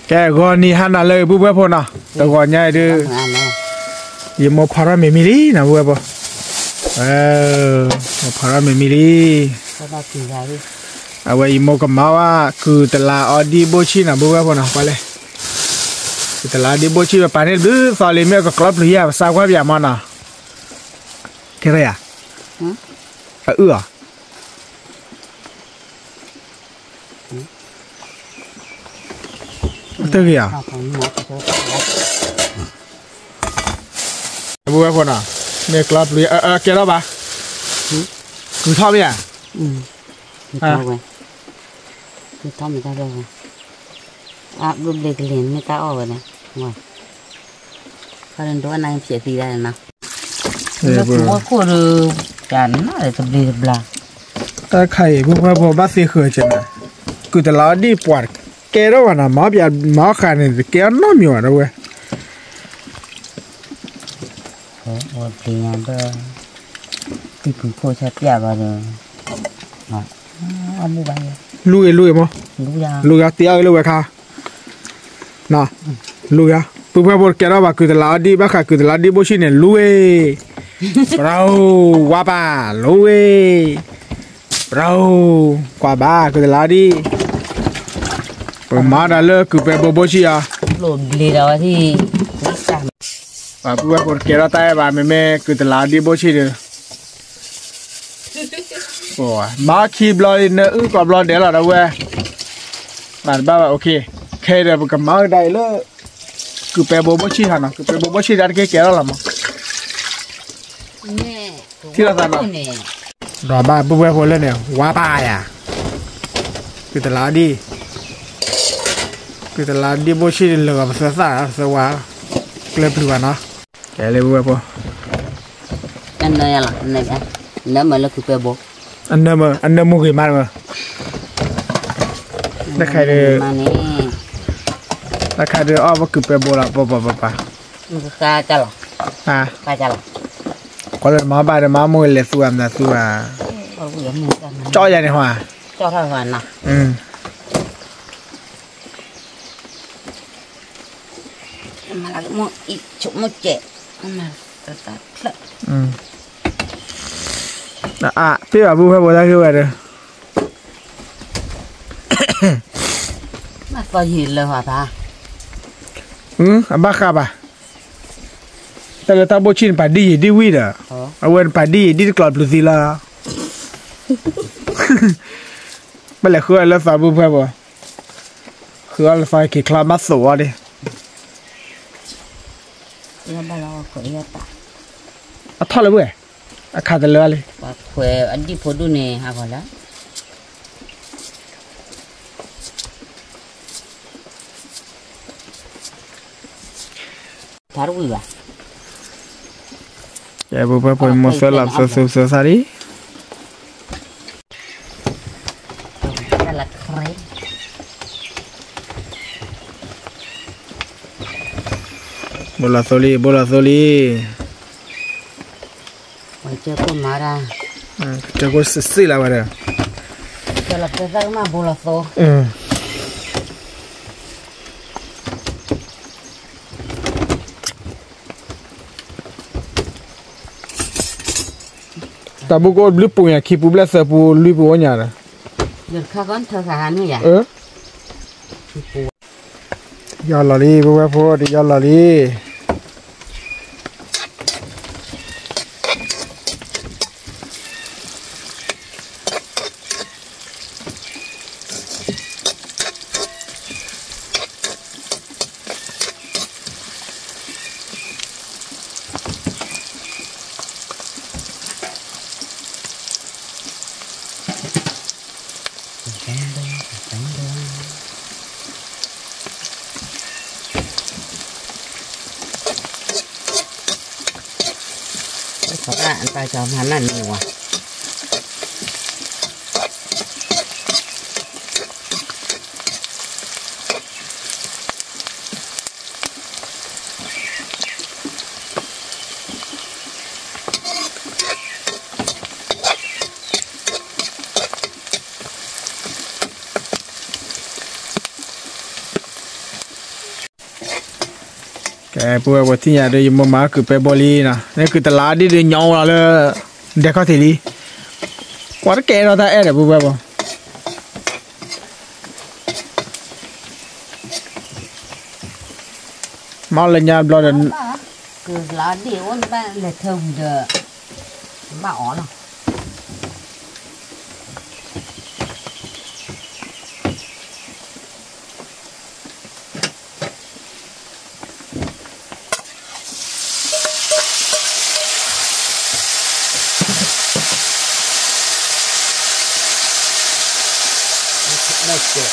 แกก่อนนี่ฮันน่ะเลยผู้เพื่อพอนะแต่ก่อนใหญ่ดื้อยิ่งมพาราเมมิลีนะผู้เพื่อมพาราเมมิลีเอาไว้ยิ่งมกับมาว่าคือตลาดอดีโบชินะผู้เพื่อพอนะไปเลยตลาดดีโบชิแบบปานนี้ดื้อสอนเลยเมื่อก็กลับเลยอ่ะสาวก็แบบมันนะแค่ไรอ่ะตัวกี่อ่ะบัวคนอ่ะเมกลับเลยเกี่ยวปะคือชอบเนี่ยชอบเลยคือชอบไม่ได้เลยรูปเด็กเลี้ยงไม่กล้าออกเลยนะว่าเขาเรียนรู้อะไรเสียทีได้นะแล้วหัวโคตรจันอะไรตับดีตับลาแต่ไข่พวกบ้าเสียเคยจังนะคือแต่ละดีปวดแกแล้วนะหมอแบบหมอขาเนี่ยแกน้อมีวะนะเว้ยโอ้เตียงก็ที่คุณโคชัดยาบ้าเลยเอามือไปลุยมั้งลุยเตี้ยลุยค่ะน่ะลุยพวกบอกแกแล้วว่าคือแต่ละดีบ้าค่ะคือแต่ละดีบุชิเนี่ยลุยเราว่าป่ะลุยเรากว่าบ้าคือแต่ละดีมาได้เลยคือเป็นโบชิอ่ะหลุดลีเราที่ว่าพวกบอกแกแล้วแต่ว่าแม่คือแต่ละดีบุชิเลยโอ้มาคีบลอยเนื้อกับลอยเดี๋ยวเราเว้ยบ้านบ้าโอเคแค่เดี๋ยวกับมาได้เลยคือเป็นโบชิฮะนะคือเป็นโบชิได้แก่แล้วล่ะมั้งที่เราทำรอบ้าพวกบอกเลยเนี่ยว่าป้าอ่ะคือแต่ละดีคือแต่ละดีโบชิเลยกับเสือสว่าเกลือปลือนะแกเลยบัวพออันนั้นล่ะอันนั้นมันเลยคือเป็นโบอันนั้นมุกิมาร์ได้ใครเลยได้ใครเลยอ้อว่าคือเป็นโบละปะมันก็กาจัลกาจัลก็เลยมาบ้านมาโมยเลยสวมนะสวมจ่อใหญ่ในหัวจ่อเท่าหัวนะมาแล้วมันอีกชุบมันเจ็บมาตัดพี่ว่าบุ้งให้บัวได้คือว่าเด้อมาก็ยืนเลยหัวตาบ้าครับแต่เราตาโบชินปาดีวิดอ่ะเอาเว้นปาดีกลอดปลุสีละไม่เลยคืออะไรฟ้าบุ้งให้บัวคืออะไรฟ้าเกี่ยวกับมัสโซ่ดิแล้วบ้านเราเคยตาท่อเลยเว้ยขาดแต่เลือเลยเคยอันที่พอดูเนี่ยฮะก่อนละtaruh juga ya beberapa masalah sehari salad kering bola soli macam pun marah jago sesi lah pada salad besar mah bola so tapi kau beli punya kipu belas sepuluh ribu punya lah. Jadi kan tersahan ya. Ya lali, beberapa dia lali. Các bạn ta cho hắn là nhiều à bữa bữa thì nhà đây mà cứ bé bò li nè này cứ tạt lá đi để nhau là để có thể đi quá cái kẹo ta để bữa bữa mau lên nhà lo đến cứ lá đi ôn ba là thùng giờ bảo nó Okay.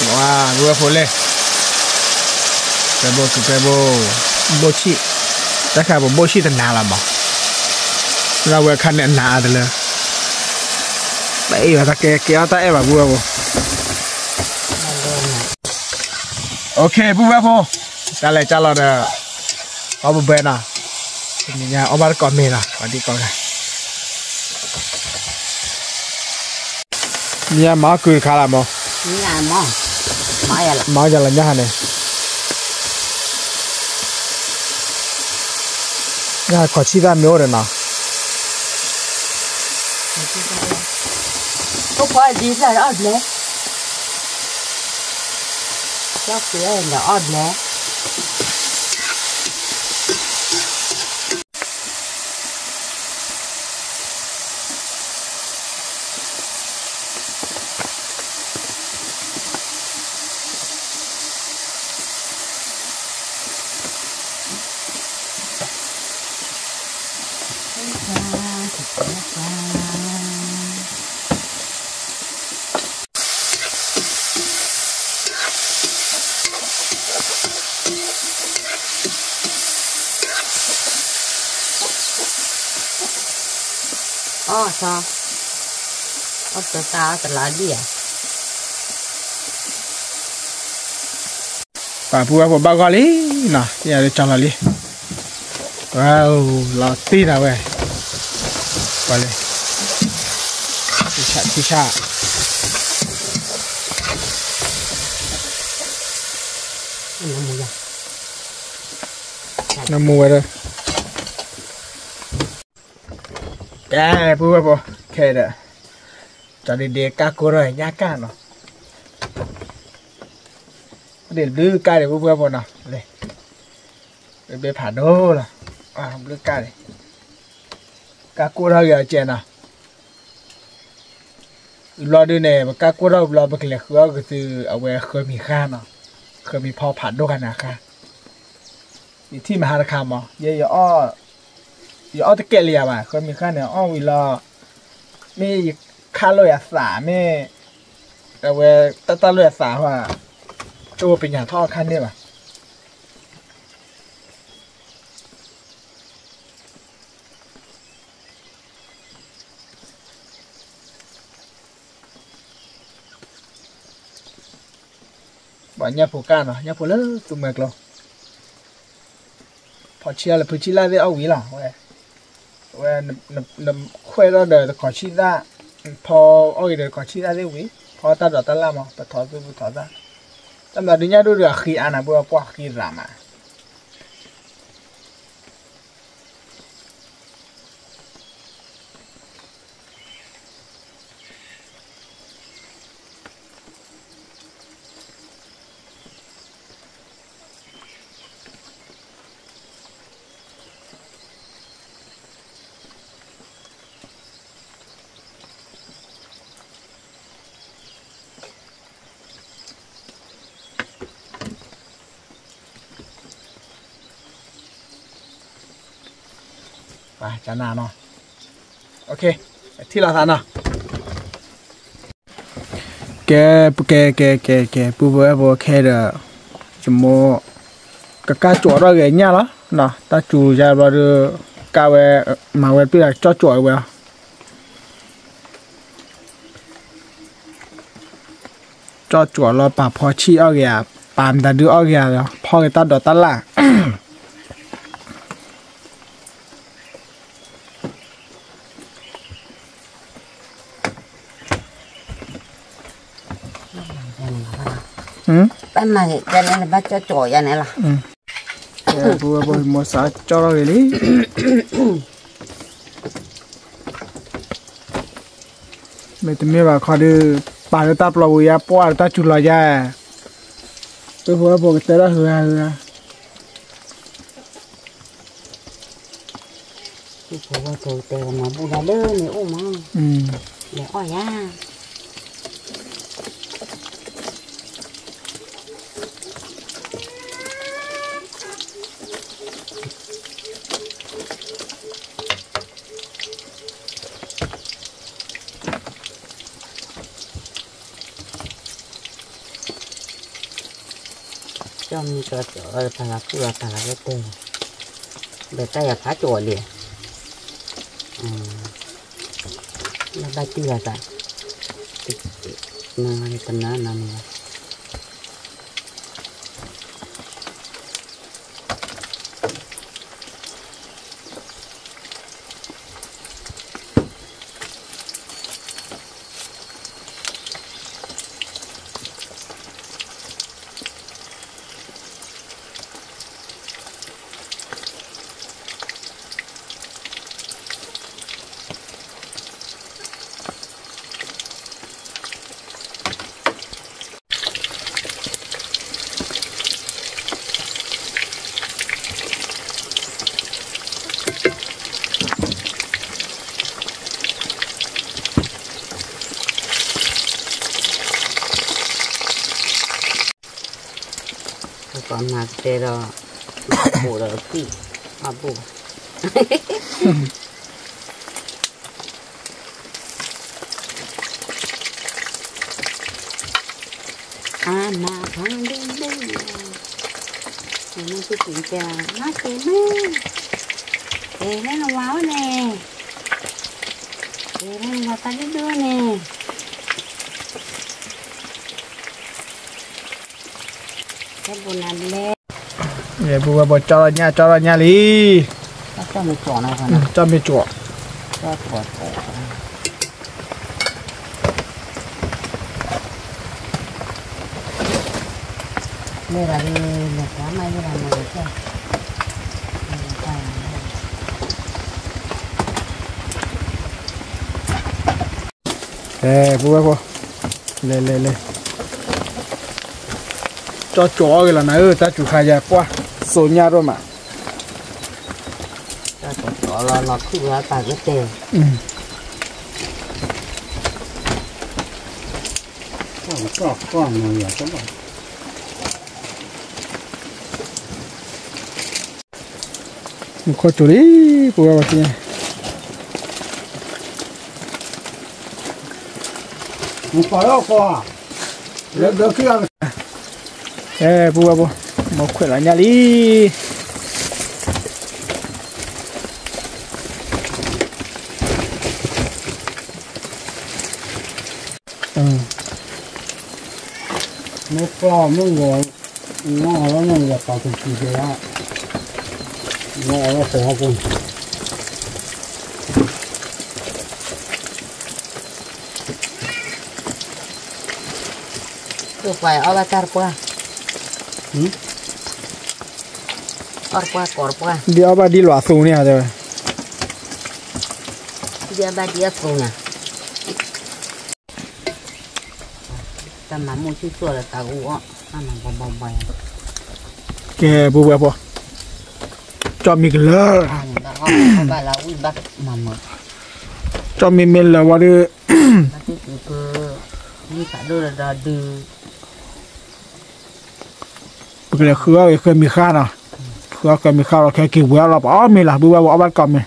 Wow, dua boleh. Pebo, boci. Tak kah boci tenang lah bang.เราเวคันเนี่ยหนาเลยไปว่าตะแกเกี่ยวตะเอ๋แบบบัวบ่โอเคบัวพอจะเลยจะรอเด้อเอาบุเบน่ะนี่เนี่ยเอามาก่อนเมน่ะก่อนดีก่อนเนี่ยมาคุยขาละมั้งเนี่ยมั้งมาจะละเนี่ยเนี่ยเนี่ยขอชี้ได้ไม่โอเลยนะก็พอดีแล้วอดเลยก็เสียแล้วอดเลยsao ở từ ta từ lá đi à bà bùa bao gò lý nè nhà để cho là lý wow là tí nào vậy qua đây đi xa nó mua rồi cái bùa bùa kệ đó cho để cá cô rồi nhá cá nó để đưa cá để bùa bùa nào đây để phản đô là không đưa cá này cá cô rồi giờ chè nào lo đưa này mà cá cô rồi lo bực lẹ khứa cái từ ở ngoài khơi mì khan nào khơi mì phò phản đô cái nào khanที่มหาคามเยอะอ้อตะเกียบอ่ะคนมีค่าเนี่ยอ้อวิลาไม่ค่าเลยสาไม่แต่เวตาเลยสาว่าตัวเป็นอย่างท่อขั้นเนี่ยป่ะบ่เนี่ยผูกกันเนาะเนี่ยผูกแล้วตัวเมือกเราพอเชียร์เลยพื้นที่ไร่ได้เอาวิล่ะเว้ยนคุยแล้วเดี๋ยวขอชี้ได้พอเอาเดี๋ยวขอชี้ได้ได้วิพอตัดดอกตัดละมั้งไปถอดได้แต่แบบนี้ดูเรื่องขี้อันน่ะบัวปวกขี้รามาไปจานหน้าเนาะโอเคที่เราทานเนาะแกปูบัวแค่เด้อจมูกกะจ่อเราไงเนี่ยล่ะเนาะตาจูจะว่าเด้อกะเวมาเวปีละจ่อเว้ย cho chuột lo bà phò chi ở kìa bàn ta đưa ở kìa rồi phò người ta đổ ta là Ban này cái này là bắt cho chổi này là. Vừa một xã cho nó đi. Mày tụi mày bảo khó đưa bà đưa tao lâu ya, bỏ tao chụp lại ya. Tôi vừa cái tên đó hừa. Tôi vừa tôi tên mà bù đá đơ này ôm mà. Để ỏi ya. Cho mình cho thằng là cứ là thằng là cái tên để tay là phá chỗ liền nó bay tiêu là vậy nó tầm nó nằm còn mà thế đó bù đó kỹ mà bù à mà thằng đi nó cứ kiểm tra nó thế nó wow nè thế nó ta đi đưa nè cái bún ăn lên. Vậy bùa bò cho là nhà đi. Cho mình chọn này hả? Cho mình chọn. Cho chọn. Đây là đi một quả mai đây là một cái. Bùa lên. Cho chó cái là nãy ta chủ khai ra qua số nhà rồi mà cho chó là cứ là ta cái tiền con người vậy các bạn có chỗ đi bùa vào kia không có đâu qua được kia bùa một khỏe là nhà đi nó có nó ngồi nó ngồi vào thực sự thế á nó sẽ học cùng cứ phải ở batar qua cor qua đi ở ba đi loa xuống nè rồi đi ba đi xuống nè ta mà mua chút rồi là ta uống ta mà bong bong kìa bùa cho mình lơ bà là uống bát mà mở cho mình là qua đưa bát chút cơ như cả đưa là đưa cái khơi mi kha nào khơi mi kha là cái kiểu bùa là bỏ mình là bùa bỏ bắt cầm mình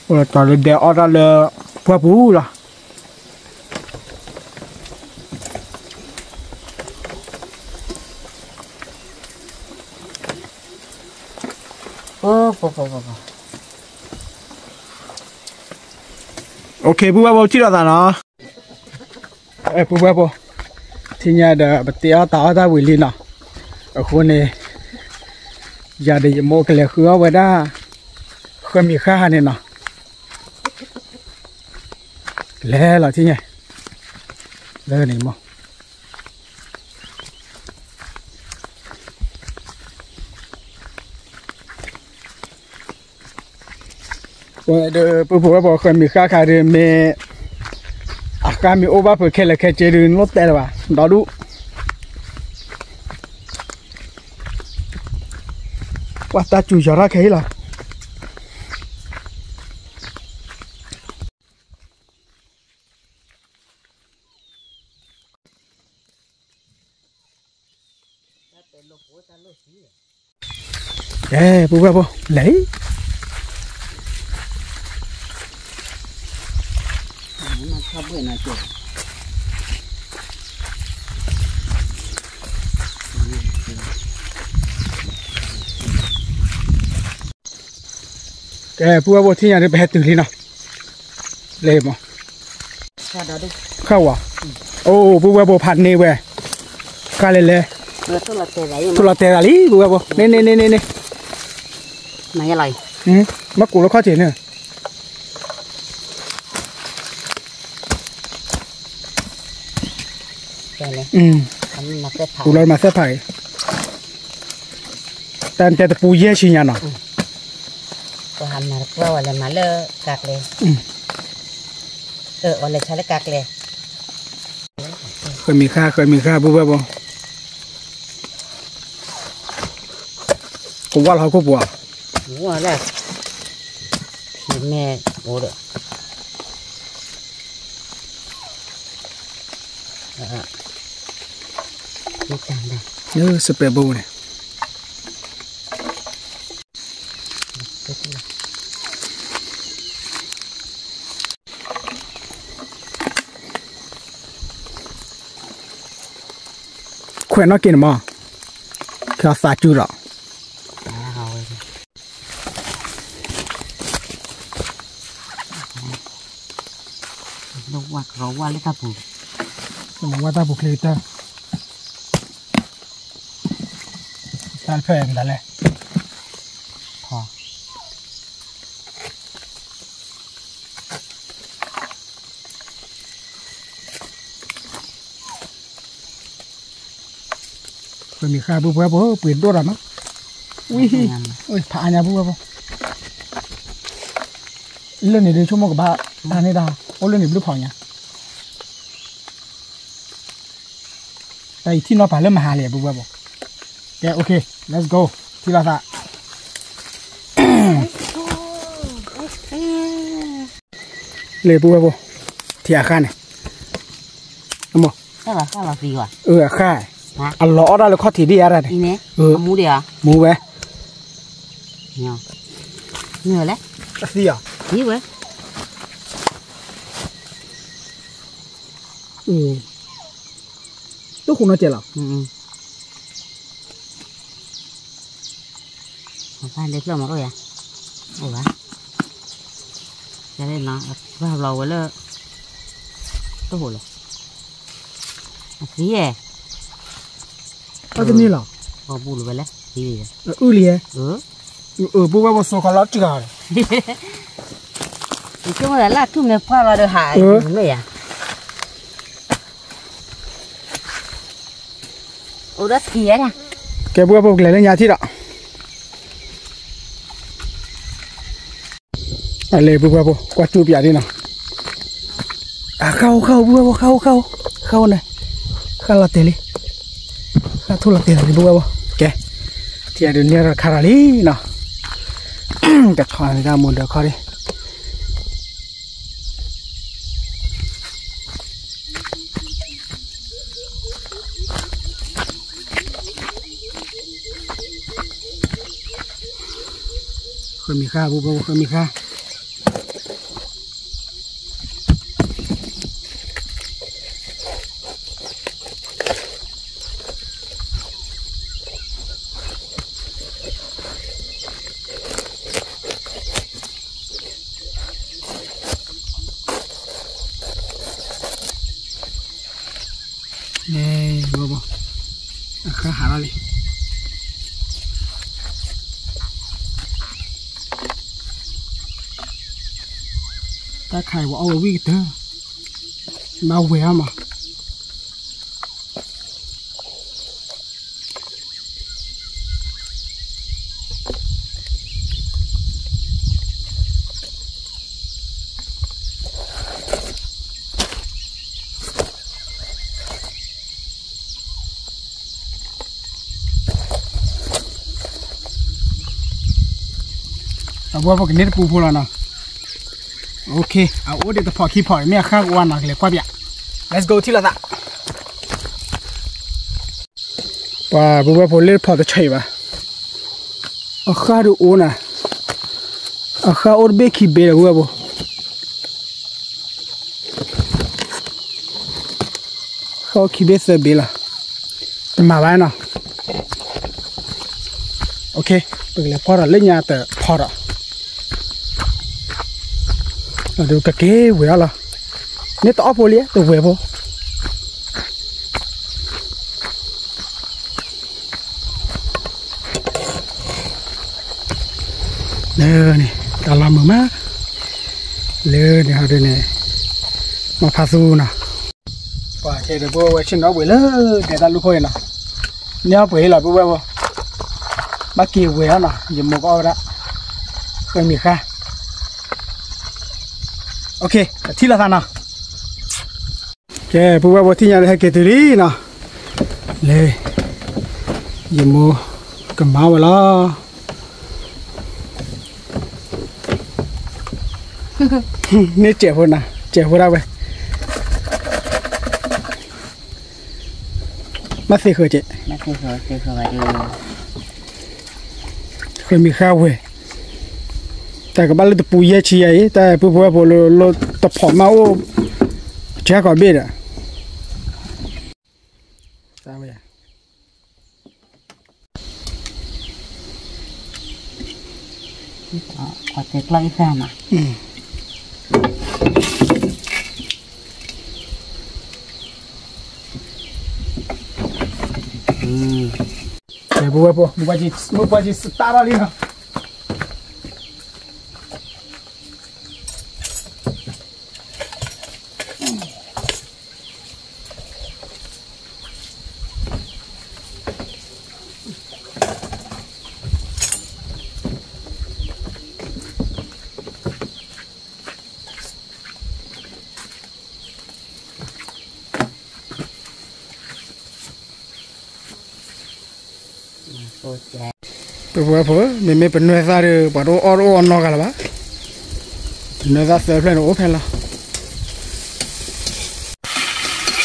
rồi tao lên đeo ở đó là bùa là ok bùa chỉ là nó bùa ที่เนี่ยเดี๋ยวเตี้ยต่อตาวิลีเนาะคนนี้อย่าได้โมกเลยคือเอาไว้ได้คือมีค่าเนี่ยเนาะแล้วเหรอที่เนี่ยแล้วนี่มั้งว่าเดี๋ยวผู้ผู้บอกคนมีค่าขายเรื่องเมอาการมีโอบ้าเผื่อแค่ละแค่เจริญลดแต่ละว่าดอดูว่าตาจู่จะรักใครล่ะผู้ผู้บอกเลยมันชอบเบื่อหน่อยจ้ะผู้ว่าที่ยังได้ไปเฮ็ดถึงที่เนาะเลยมั้งข้าดอดูเข้าว่ะโอ้ผู้ว่าผ่านนี่เว้ยข้าเลยทุลักเตะอะไรทุลักเตะอะไรผู้ว่านี่ไหนอะไรมะกรูดแล้วข้อเจนเนี่ยใช่เลยมาเสื้อผ้าปูเรามาเสื้อผ้าแต่ปูเยี่ยชิญญาเนาะก็ทำมาแล้วอะไรมาเลอะกากเลยอะไรใช้แล้วกากเลยเคยมีค่าปุ๊บปุ๊บกูว่าเราก็บัวแล้วแม่โอ้เด้นี่จานได้สเปรย์บูเนี่ยแขวนนักกินมั้งแค่สาจูระเราว่าเลยครับผมว่าตาบุคลิกตาตาแพงนั่นแหละพอเคยมีค่าปุ๊บปุ๊บเปลี่ยนตัวหรอมั้งอุ้ยผ่านยาปุ๊บปุ๊บเรื่องนี้ดูชั่วโมงกับบ้านนี่ดาวโอ้เรื่องนี้รู้ผ่านยาแต่ที่นอผ่านเริ่มมาหาเลยปุ๊บปุ๊บแกโอเค let's go ที่ลาซาเลยปุ๊บปุ๊บที่อาคารเนี่ยมั้งข้าเราฟรีว่ะอาคารอัลลอฮ์ได้เลยข้อที่ดีอะไรเนี่ยนี่มูเดียมูเว้ยเนี่ยเลยสิอ่ะนี่เว้ยตัวคุณน่าเจ๋งหรอบ้านเล็กเรามาก็ยังโอ้วะจะได้เนาะบ้านเราไว้เลยตัวหัวเลยนี่จะนี่หรอพอบูรไปแล้วดีเลยเลยปุ๊บว่าโซคาลอจิกาเลยช่วงนั้นละทุ่มเนี่ยพ่อเราเดือดหายเลยอ่ะโอ้รัสเกียนะแกปุ๊บว่าเลยเล่นยาที่ละอะไรปุ๊บว่ากวาดจูบยาดีนะเข้าปุ๊บว่าเข้าเนี่ยเข้าละเตลี่ทุลักเตะอะไรปุ๊บว่าแกที่เดี๋ยวนี้ราคาอะไรเนาะกระชอนได้หมดเดี๋ยวเขาดิเคยมีค่าปุ๊บเคยมีค่า nè bố khá hả ra đi ta khai vào ô vi thế bao về mà bố cái nét bù nào ok à ủa để tập phò khi phò mẹ khác quan là qua bịa let's go thì là tạ và bố bố lên phò tới chạy vào ở khác được ôn à ở khác ôn bé khi bé là bố khác khi bé sẽ bé là mà vậy nào ok bây giờ phò là lên nhà tới phò rồi được cái kế về là nếu tỏ vô liếc tôi về vô nè này ta làm mà má lên này đây này mà phá su nè và cái được vô trên đó về lớn để ta lúc hồi nè nhớ về là vô bác kia về nè dùng một con đó khơi mì kha ok thì là nào ok bố bố thì nhà này cái thứ gì nào lê dùng mua cầm máu vào lo nè trẻ hơn nào trẻ hơn đâu vậy mắt xì khởi chị mắt xì khởi vào đi khởi mi khao về tại các bạn lấy tập bùi chi ấy tại bùi bùi lo tập phỏ máu chả có biết à sao vậy có thể lấy ra mà bùi chi start ra đi hả bố bố mình phải nuôi ra được bảo đồ oro nó cả là bác nuôi ra sớm lên ốp hay là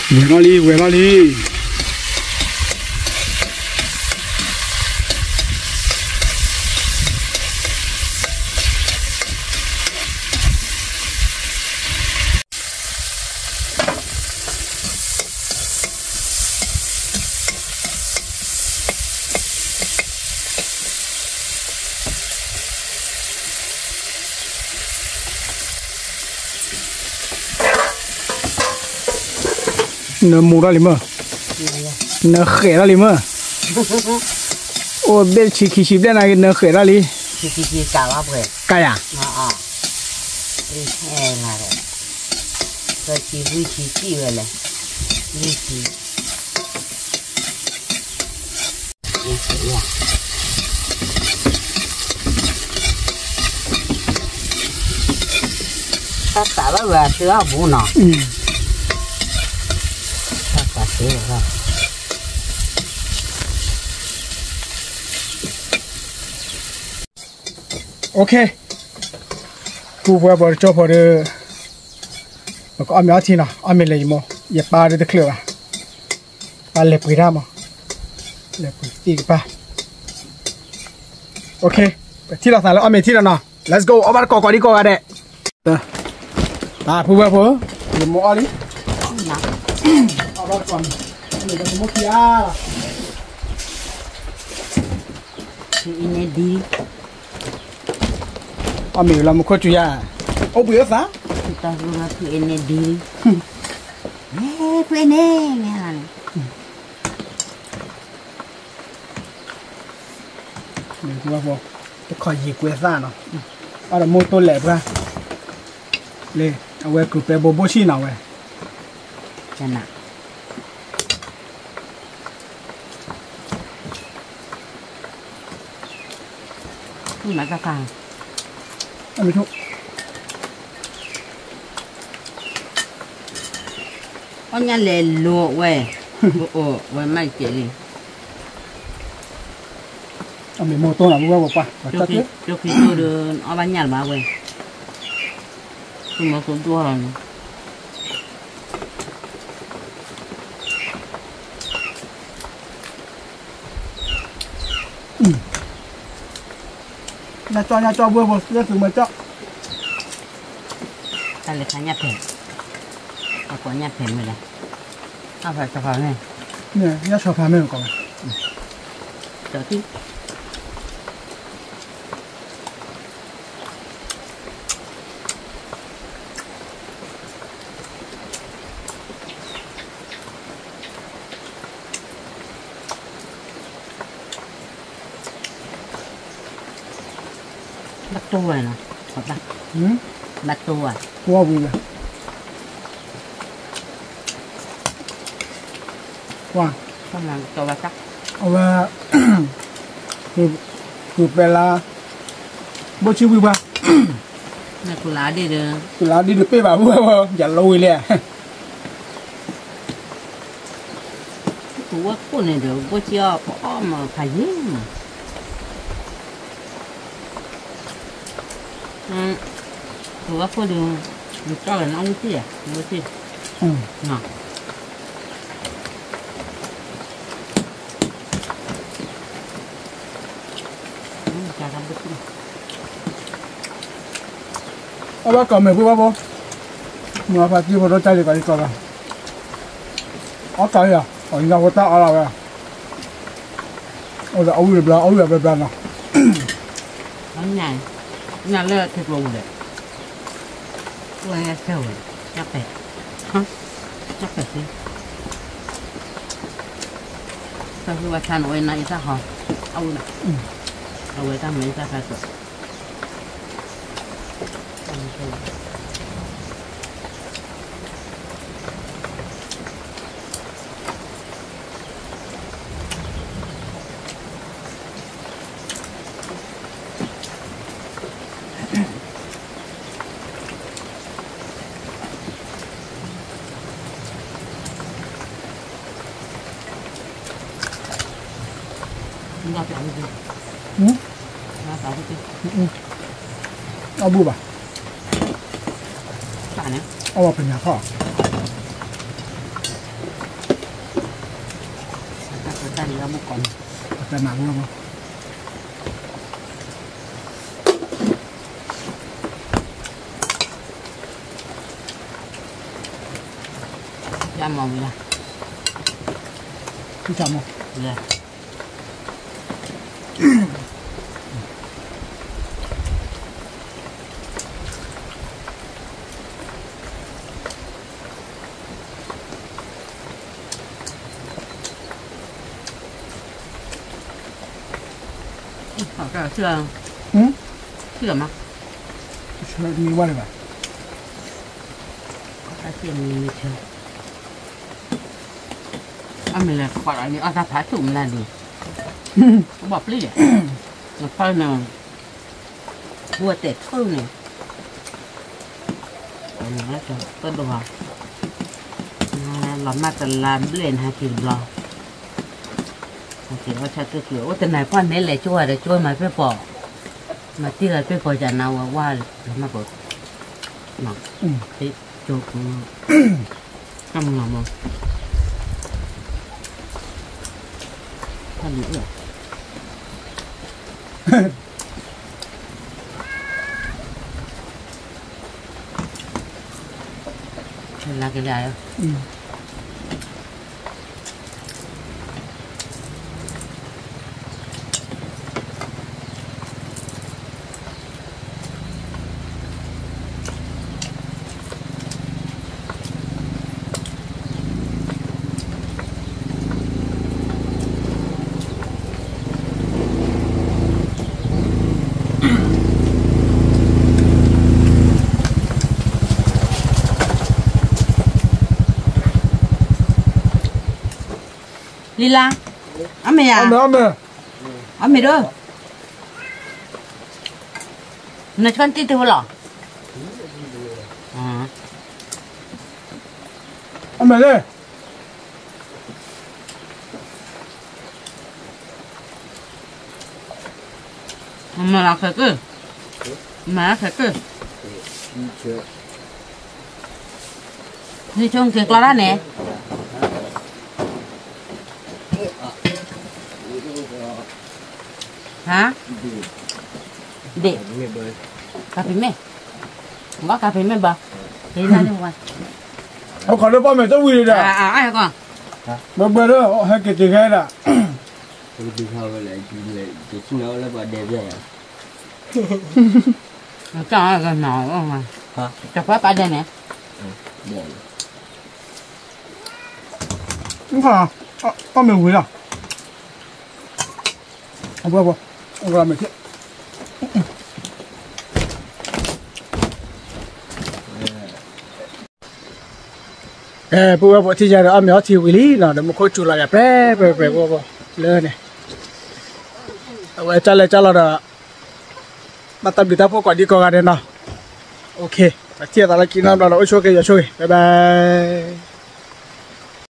về nó đi nó mù ra liền mà nó khẽ ra liền mà ô bên chỉ bên này nó khẽ ra liền chỉ cả lắm rồi cái à đi nghe là rồi tôi chỉ về này đi chỉ ta tạo ra về sữa bù nọ ok cô vừa bỏ cho vào được có ăn mấy thì nào ăn mấy lấy mà dẹp ba được được à ba lẹp cái ra mà lẹp cái tí cái ba ok thì là sao ăn mấy thì là nào let's go ở bắt cò đi cò đấy ta cô vừa bỏ dùng mua đi ở bắt còn người ta mua kia thì này đi mình làm một con chuột à? Ô bữa sao? Kita sudah tu ini diri. Tu ini nghe là bùa bùa cái khỏi gì quê ra nó ở đó mô tô lẹp ra lên ở quê cứ bé bố bố chi nào vậy chân nè nhưng mà các càng ăn được không con nhà lệ lụa vậy ồ vậy mai chị đi ăn bị mô tô nào bùa bùa pa trước khi tôi đưa ở bán nhà mà vậy tôi mới cũng tua rồi nhà cho bùa bùa rất sự mới cho ta lấy khá nhạt thèm có nhạt thèm rồi này phải cho vào này nè nhà cho phá mình còn chờ tí bắt tu rồi nè bắt tu à qua bùa qua không là cho bắt chắc và cứ bé là bố chi bùa ba này cứ lá đi được cứ lá đi được bé bảo bùa giả lôi lẹ của cô này được bố chưa bỏ mà phải gì mà của cô được cho là nó gì à bố chi nè bác cầm mày bùa bùa mà phải đi vào đó chơi được cái gì cả ở cái à ở nhà người ta ở đâu à ở là ấu đẹp nào ở nhà lơ thịt bùn đấy tôi nghe sầu chắc phải hả chắc phải gì sao cứ vào chăn ôi này sao hả ấu nè ấu người ta mấy sao phải rồi nó phải cái gì nó phải cái gì ở bùa ba bạn ấy ở vào nhà kho các cái tay nó một con tại nào bùa bùa ra màu gì à cái chậm không dạ好这是是什么？是你问的吧它是米球。mình là gọi là những ta phá trụng là được bọc đi nó phơi nào vua tết thôi này nó cho tôi đồ làm mà tận làm lên 2 kg lò chỉ có cho tôi kiểu tên này quan mấy lại chua để chua mà phải bỏ mà tí là phải bỏ chả nào qua mà bỏ nó cái chua không ngờ mà ăn nữa là cái này không? Lila. Ame ya. Ame do. Nak cantik tu pula. Ame le. Ame nak ke? Mana ke? Ni chung ke keluar ni. Hả? Để cà phê mẹ có cà phê mẹ bà đi ra đi ngoài Ông còn được bao mẹ tao quỳ rồi ai con bơ đó hai cái tiền hay là đi theo lại chỉ xin nó là bà đẹp vậy cho cái nồi không mà cho phép ở đây nè đúng không bao mẹ quỳ rồi ông bơ ông làm mẹ chết bố thì giờ ông nhỏ thì quỳ lý nó để một khối chùa lại bé bố lên này vậy cho là bắt tập đi tập có quả đi có cái nào ok chia ta là kỹ năng đó là ôi chua cái giờ bye bye